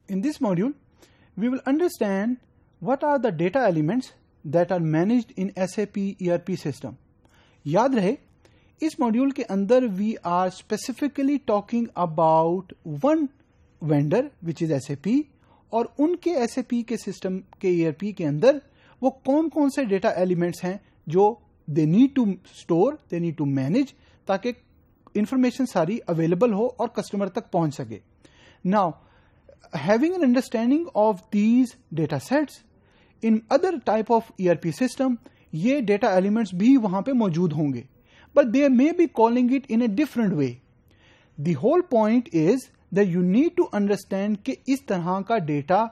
In this module, we will understand what are the data elements that are managed in SAP ERP system. याद रहे, इस module के अंदर we are specifically talking about one vendor which is SAP, और उनके SAP के system के ERP के अंदर वो कौन कौन से डेटा एलिमेंट्स हैं जो they need to store, they need to manage, ताकि इंफॉर्मेशन सारी अवेलेबल हो और कस्टमर तक पहुंच सके. Now, having an understanding of these data sets in other type of ERP system, ये data elements भी वहां पे मौजूद होंगे, but they may be calling it in a different way. The whole point is that you need to understand कि इस तरह का डेटा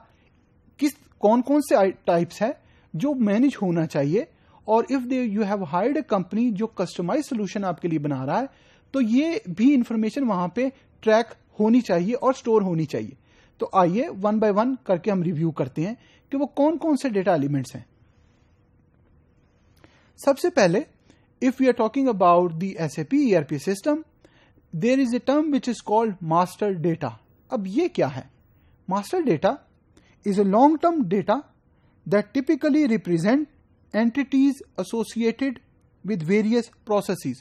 कौन कौन से टाइप्स है जो मैनेज होना चाहिए, और if you have hired a company जो कस्टमाइज सोल्यूशन आपके लिए बना रहा है, तो ये भी इंफॉर्मेशन वहां पे ट्रैक होनी चाहिए और स्टोर होनी चाहिए. तो आइए वन बाय वन करके हम रिव्यू करते हैं कि वो कौन कौन से डेटा एलिमेंट्स हैं. सबसे पहले, if we are talking about the SAP ERP system, there is a term which is called master data. अब ये क्या है? Master data is a long-term data that typically represent entities associated with various processes.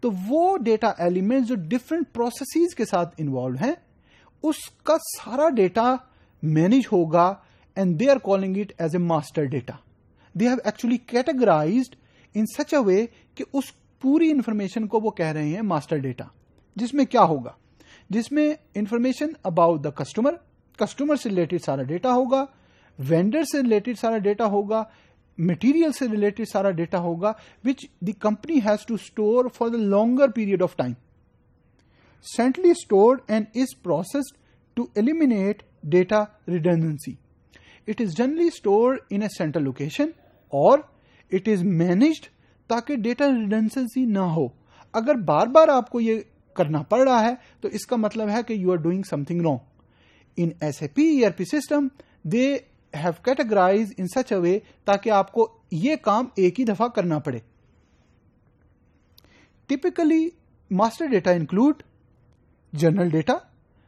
तो वो data elements जो different processes के साथ involve हैं, उसका सारा डेटा मैनेज होगा, and they are calling it as a master data. They have actually categorized in such a way कि उस पूरी इंफॉर्मेशन को वो कह रहे हैं मास्टर डेटा. जिसमें क्या होगा? जिसमें इंफॉर्मेशन अबाउट द कस्टमर से रिलेटेड सारा डेटा होगा, वेंडर से रिलेटेड सारा डेटा होगा, मटेरियल से रिलेटेड सारा डेटा होगा, which the company has to store for the longer period of time. Centrally stored and is processed to eliminate data redundancy. It is generally stored in a central location, और it is managed ताकि data redundancy ना हो. अगर बार बार आपको ये करना पड़ रहा है, तो इसका मतलब है कि you are doing something wrong. In SAP ERP system, they have categorized in such a way ताकि आपको ये काम एक ही दफा करना पड़े. Typically, master data include general data,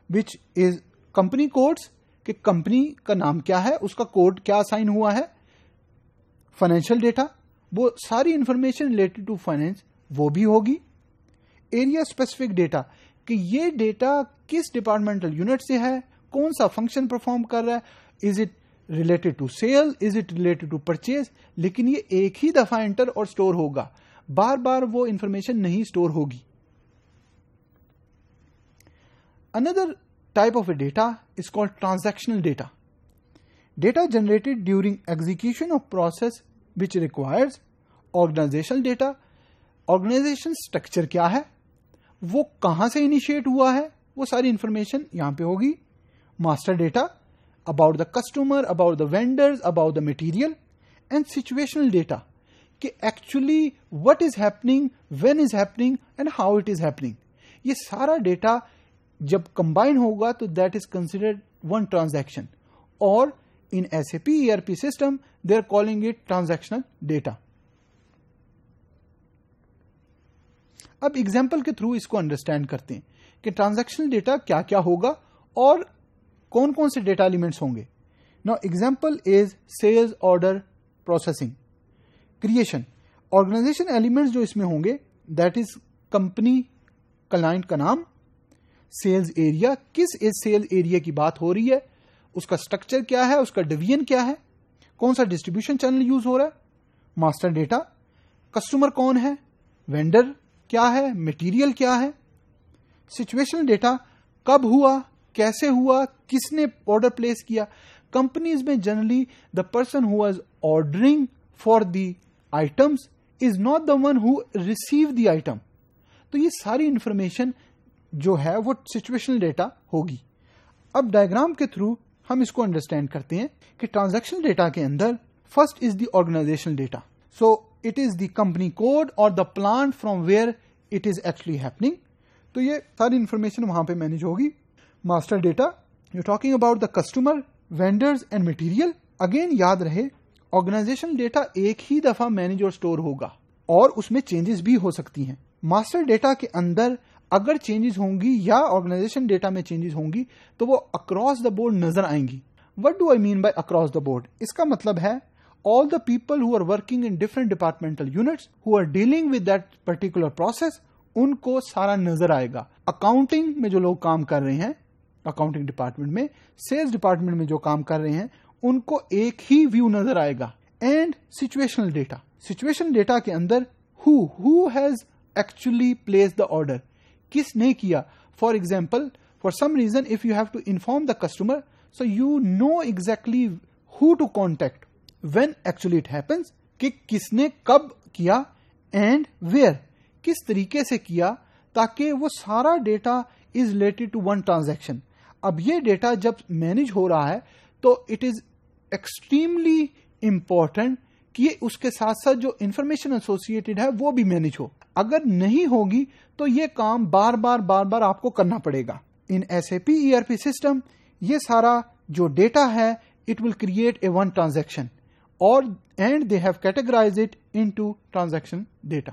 which is company codes, कि कंपनी का नाम क्या है, उसका कोड क्या असाइन हुआ है. फाइनेंशियल डेटा, वो सारी इंफॉर्मेशन रिलेटेड टू फाइनेंस वो भी होगी. एरिया स्पेसिफिक डेटा, कि ये डेटा किस डिपार्टमेंटल यूनिट से है, कौन सा फंक्शन परफॉर्म कर रहा है, is it related to sale, is it related to purchase. लेकिन ये एक ही दफा एंटर और स्टोर होगा, बार बार वो इंफॉर्मेशन नहीं स्टोर होगी. Another type of a data is called transactional data. Data generated during execution of process which requires organisational data. Organisation structure क्या है, वो कहां से इनिशिएट हुआ है, वो सारी इंफॉर्मेशन यहां पे होगी. Master data about the customer, about the vendors, about the material, and situational data कि actually what is happening, when is happening, and how it is happening. ये सारा डेटा जब कंबाइन होगा तो that is considered one transaction, और in SAP ERP system they are calling it transactional data. अब example के through इसको understand करते हैं कि ट्रांजैक्शनल डेटा क्या क्या होगा और कौन कौन से डेटा एलिमेंट्स होंगे. Now example is sales order processing creation. Organisation elements जो इसमें होंगे, दैट इज कंपनी क्लाइंट का नाम, सेल्स एरिया, किस सेल्स एरिया की बात हो रही है, उसका स्ट्रक्चर क्या है, उसका डिवीजन क्या है, कौन सा डिस्ट्रीब्यूशन चैनल यूज हो रहा है. मास्टर डेटा, कस्टमर कौन है, वेंडर क्या है, मटेरियल क्या है. सिचुएशनल डेटा, कब हुआ, कैसे हुआ, किसने ऑर्डर प्लेस किया. कंपनीज में generally the person who was ordering for the items is not the one who receive the item. तो ये सारी इंफॉर्मेशन जो है वो सिचुएशनल डेटा होगी. अब डायग्राम के थ्रू हम इसको अंडरस्टैंड करते हैं कि ट्रांजैक्शनल डेटा के अंदर first is the organizational data. So it is the company code और the plant from where it is actually happening. तो ये सारी इंफॉर्मेशन वहां पे मैनेज होगी. Master data, you talking about the customer, vendors and material. Again याद रहे, organisational data एक ही दफा मैनेज और स्टोर होगा और उसमें चेंजेस भी हो सकती हैं. मास्टर डेटा के अंदर اگر چینجز ہوں گی یا آرگنائزیشن ڈیٹا میں چینجز ہوں گی تو وہ اکراس دا بورڈ نظر آئیں گی. What do I mean by across the board? اس کا مطلب ہے all the people who are working in different departmental units who are dealing with that particular process ان کو سارا نظر آئے گا. اکاؤنٹنگ میں جو لوگ کام کر رہے ہیں اکاؤنٹنگ ڈپارٹمنٹ میں، سیلز ڈپارٹمنٹ میں جو کام کر رہے ہیں ان کو ایک ہی ویو نظر آئے گا. And situational data, situation data کے اندر who has actually placed the order، کس نے کیا. For example for some reason if you have to inform the customer so you know exactly who to contact when actually it happens کہ کس نے کب کیا اینڈ ویئر، کس طریقے سے کیا، تاکہ وہ سارا data is related to one transaction. اب یہ ڈیٹا جب مینج ہو رہا ہے تو اٹ از ایکسٹریملی امپورٹنٹ کہ اس کے ساتھ ساتھ جو انفارمیشن ایسوسیٹڈ ہے وہ بھی مینج ہو. اگر نہیں ہوگی تو یہ کام بار بار آپ کو کرنا پڑے گا. ان SAP ERP سسٹم یہ سارا جو ڈیٹا ہے it will create a one transaction and they have categorized it into transaction data.